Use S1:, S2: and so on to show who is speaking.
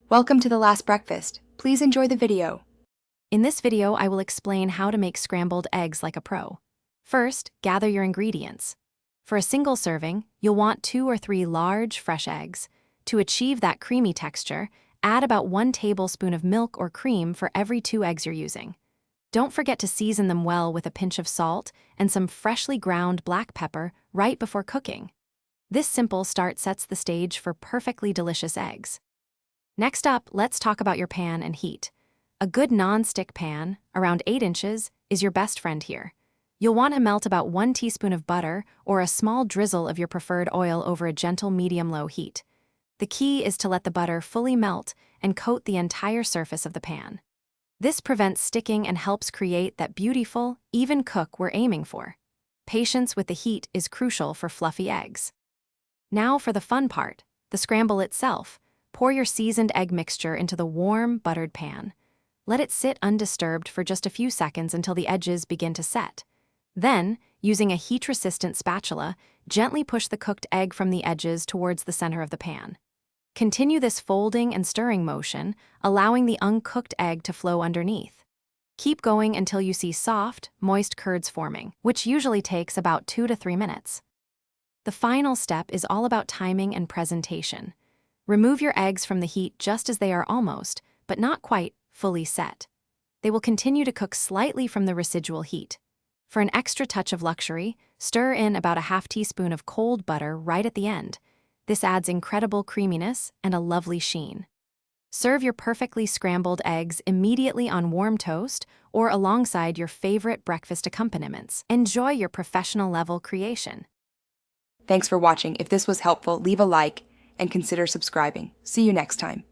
S1: Welcome to the last breakfast. Please enjoy the video.
S2: In this video, I will explain how to make scrambled eggs like a pro. First, gather your ingredients. For a single serving, you'll want 2 or 3 large, fresh eggs. To achieve that creamy texture, add about 1 tablespoon of milk or cream for every 2 eggs you're using. Don't forget to season them well with a pinch of salt and some freshly ground black pepper right before cooking. This simple start sets the stage for perfectly delicious eggs. Next up, let's talk about your pan and heat. A good non-stick pan, around 8 inches, is your best friend here. You'll want to melt about 1 teaspoon of butter or a small drizzle of your preferred oil over a gentle medium-low heat. The key is to let the butter fully melt and coat the entire surface of the pan. This prevents sticking and helps create that beautiful, even cook we're aiming for. Patience with the heat is crucial for fluffy eggs. Now for the fun part, the scramble itself. Pour your seasoned egg mixture into the warm, buttered pan. Let it sit undisturbed for just a few seconds until the edges begin to set. Then, using a heat-resistant spatula, gently push the cooked egg from the edges towards the center of the pan. Continue this folding and stirring motion, allowing the uncooked egg to flow underneath. Keep going until you see soft, moist curds forming, which usually takes about 2 to 3 minutes. The final step is all about timing and presentation. Remove your eggs from the heat just as they are almost, but not quite, fully set. They will continue to cook slightly from the residual heat. For an extra touch of luxury, stir in about a half teaspoon of cold butter right at the end. This adds incredible creaminess and a lovely sheen. Serve your perfectly scrambled eggs immediately on warm toast or alongside your favorite breakfast accompaniments. Enjoy your professional-level creation.
S1: Thanks for watching. If this was helpful, leave a like and consider subscribing. See you next time.